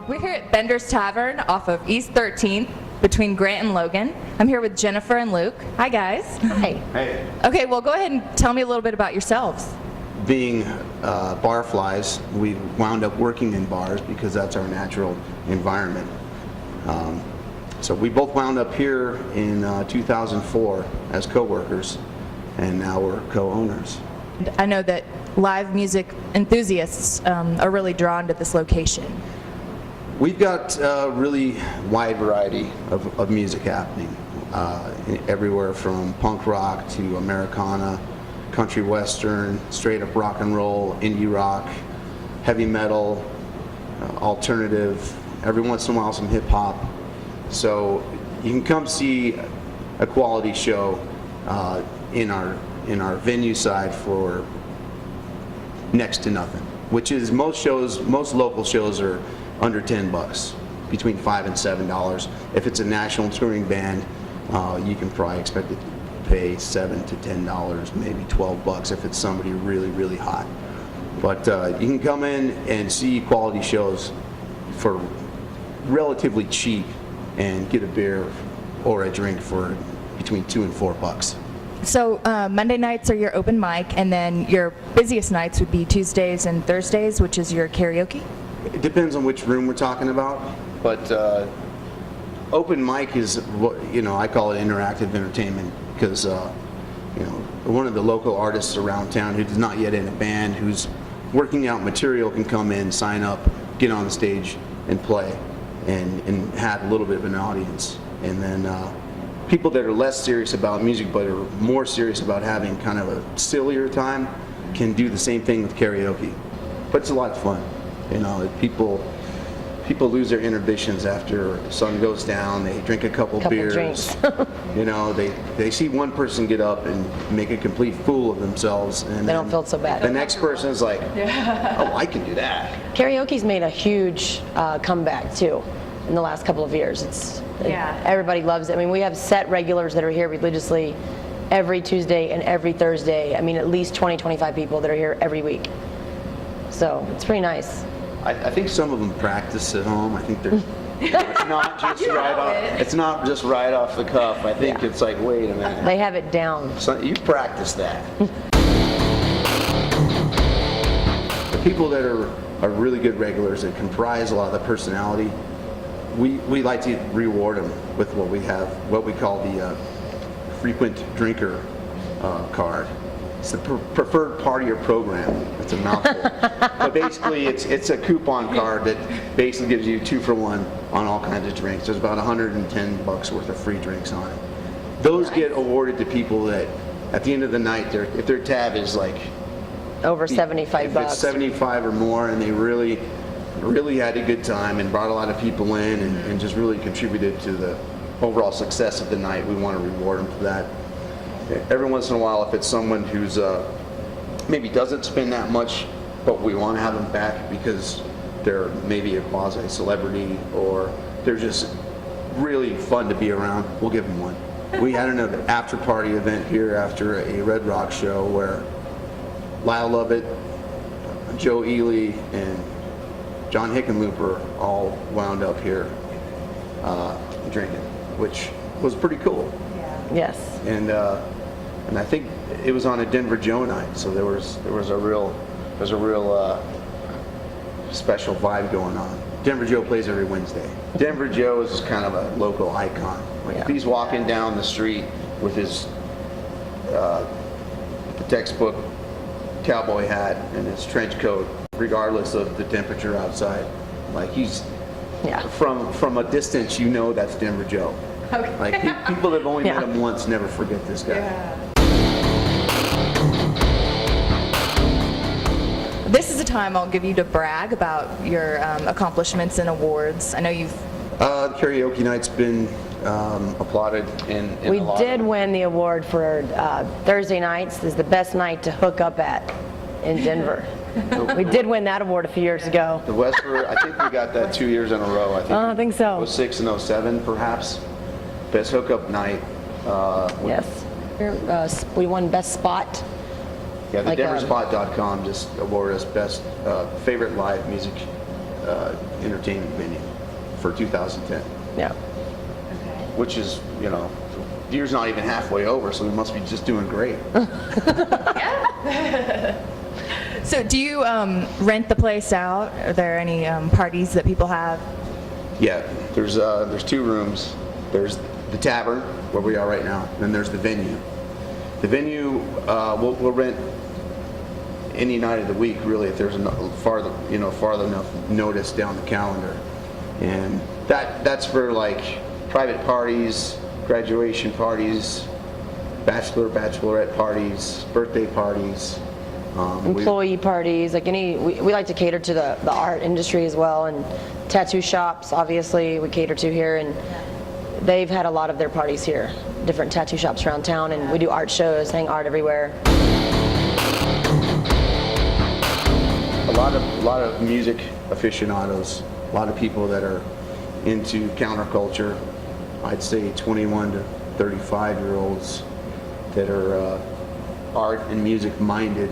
We're here at Bender's Tavern off of East 13th between Grant and Logan. I'm here with Jennifer and Luke. Hi, guys. Hi. Hey. Okay, well, go ahead and tell me a little bit about yourselves. Being barflies, we wound up working in bars because that's our natural environment. So we both wound up here in 2004 as co-workers, and now we're co-owners. I know that live music enthusiasts are really drawn to this location. We've got a really wide variety of music happening, everywhere from punk rock to Americana, country western, straight up rock and roll, indie rock, heavy metal, alternative, every once in a while some hip hop. So you can come see a quality show in our venue side for next to nothing, which is most local shows are under $10, between $5 and $7. If it's a national touring band, you can probably expect it to pay $7 to $10, maybe $12 if it's somebody really, really hot. But you can come in and see quality shows for relatively cheap and get a beer or a drink for between $2 and $4. So Monday nights are your open mic, and then your busiest nights would be Tuesdays and Thursdays, which is your karaoke? It depends on which room we're talking about, but open mic is what, I call it interactive entertainment, because one of the local artists around town who's not yet in a band, who's working out material, can come in, sign up, get on the stage and play and have a little bit of an audience. And then people that are less serious about music but are more serious about having kind of a sillier time can do the same thing with karaoke. But it's a lot of fun. People lose their inhibitions after the sun goes down. They drink a couple beers. Drinks. They see one person get up and make a complete fool of themselves, and They don't feel so bad. The next person is like, "Oh, I can do that." Karaoke's made a huge comeback too in the last couple of years. Everybody loves it. I mean, we have set regulars that are here religiously every Tuesday and every Thursday. I mean, at least 20-25 people that are here every week. So it's pretty nice. I think some of them practice at home. I think they're it's not just It's not just right off the cuff. I think it's like, wait a minute. They have it down. So you practice that. The people that are really good regulars that comprise a lot of the personality, we like to reward them with what we call the frequent drinker card. It's the preferred partier program. It's a mouthful. But basically, it's a coupon card that basically gives you 2 for 1 on all kinds of drinks. There's about $110 worth of free drinks on it. Those get awarded to people that, at the end of the night, if their tab is like Over $75. If it's 75 or more, and they really had a good time and brought a lot of people in and just really contributed to the overall success of the night, we want to reward them for that. Every once in a while, if it's someone who's maybe doesn't spend that much, but we want to have them back because they're maybe a quasi-celebrity or they're just really fun to be around, we'll give them one. We had an after-party event here after a Red Rock show where Lyle Lovett, Joe Ely, and John Hickenlooper all wound up here drinking, which was pretty cool. Yes. And I think it was on a Denver Joe night, so there was a real special vibe going on. Denver Joe plays every Wednesday. Denver Joe is kind of a local icon. Like if he's walking down the street with his the textbook cowboy hat and his trench coat, regardless of the temperature outside, like he's from a distance, you know that's Denver Joe. Okay. Like people that have only met him once never forget this guy. Yeah. This is a time I'll give you to brag about your accomplishments and awards. I know you've... The karaoke night's been applauded in We a lot did win the award for Thursday nights is the best night to hook up at in Denver. We did win that award a few years ago. The Westford, I think we got that 2 years in a row. I think so. 06 and 07 perhaps. Best hookup night. Yes. We won best spot. Yeah, the BendersF.mpg just awarded us best favorite live music entertainment venue for 2010, Yeah. which is, you know, the year's not even halfway over, so we must be just doing great. So do you rent the place out? Are there any parties that people have? Yeah, there's 2 rooms. There's the tavern, where we are right now, and then there's the venue. The venue, we'll rent any night of the week, really, if there's farther enough notice down the calendar. And that's for like private parties, graduation parties, bachelorette parties, birthday parties. Employee parties, like we like to cater to the art industry as well, and tattoo shops, obviously, we cater to here, and they've had a lot of their parties here, different tattoo shops around town, and we do art shows, hang art everywhere. A lot of music aficionados, a lot of people that are into counterculture. I'd say 21 to 35-year-olds that are art and music minded,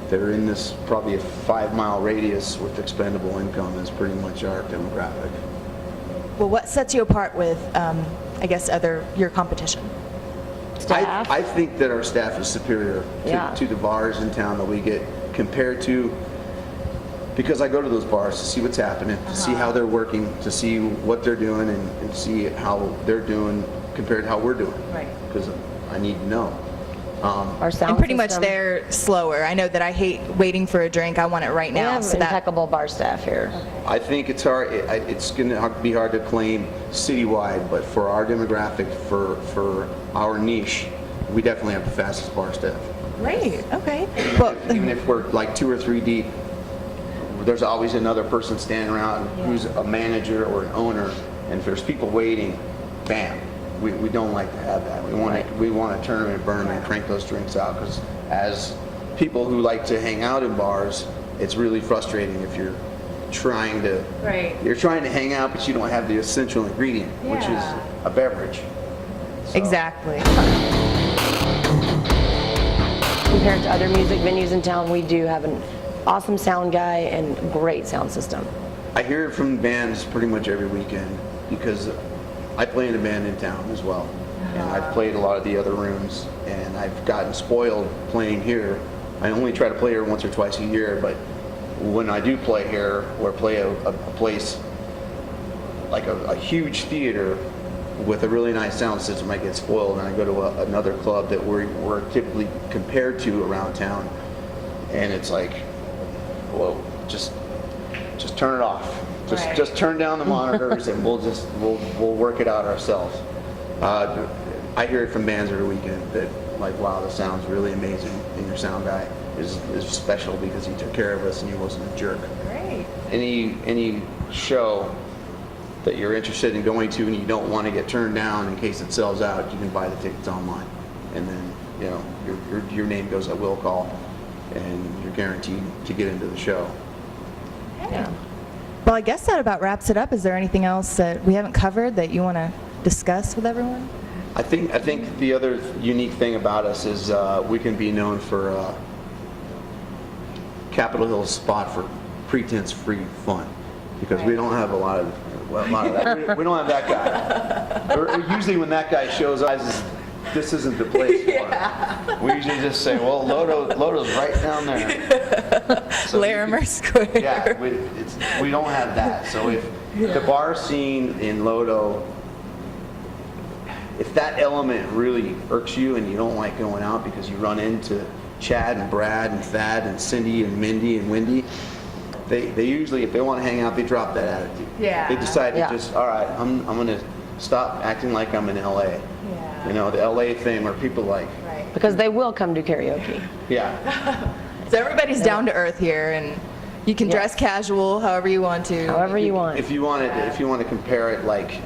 that are in this probably a 5-mile radius with expendable income is pretty much our demographic. Well, what sets you apart with, I guess, your competition? Staff? I think that our staff is superior to the bars in town that we get compared to, because I go to those bars to see what's happening, to see how they're working, to see what they're doing, and see how they're doing compared to how we're doing. Right. Because I need to know. Our sound And pretty much system. they're slower. I know that I hate waiting for a drink. I want it right We now. have So that impeccable bar staff here. I think it's hard. It's going to be hard to claim citywide, but for our demographic, for our niche, we definitely have the fastest bar staff. Great. Okay. Well, Even if we're like 2 or 3 deep, there's always another person standing around who's a manager or an owner, and if there's people waiting, bam. We don't like to have that. We want to turn them and burn them and crank those drinks out, because as people who like to hang out in bars, it's really frustrating if you're trying to hang out, but you don't have the essential ingredient, which is a beverage. So. exactly. Compared to other music venues in town, we do have an awesome sound guy and great sound system. I hear it from bands pretty much every weekend, because I play in a band in town as well, and I've played a lot of the other rooms, and I've gotten spoiled playing here. I only try to play here once or twice a year, but when I do play here or play a place like a huge theater with a really nice sound system, I get spoiled, and I go to another club that we're typically compared to around town, and it's like, whoa, just turn it off. Just turn down the monitors, and we'll work it out ourselves. I hear it from bands every weekend that, like, wow, the sound's really amazing, and your sound guy is special because he took care of us and he wasn't a jerk. Great. Any show that you're interested in going to and you don't want to get turned down in case it sells out, you can buy the tickets online, and then your name goes at will call, and you're guaranteed to get into the show. Yeah. Well, I guess that about wraps it up. Is there anything else that we haven't covered that you want to discuss with everyone? I think the other unique thing about us is we can be known for Capitol Hill's spot for pretense-free fun, because we don't have a lot of that. We don't have that guy. Or usually when that guy shows up, this isn't the place for him. We usually just say, well, Lodo's right down there. So Larimer Square. Yeah, we don't have that. So if the bar scene in Lodo, if that element really irks you and you don't like going out because you run into Chad and Brad and Thad and Cindy and Mindy and Wendy, they usually, if they want to hang out, they drop that attitude. Yeah. They decide to just, all right, I'm going to stop acting like I'm in LA. Yeah. You know, the LA thing where people like. Right. Because they will come do karaoke. Yeah. So everybody's down to earth here, and you can dress casual however you want to. However you want. If you want to compare it, like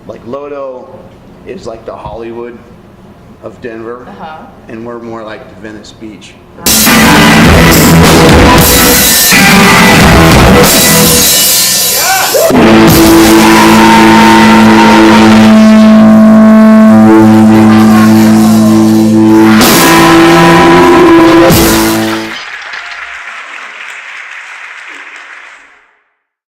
Lodo is like the Hollywood of Denver, and we're more like the Venice Beach.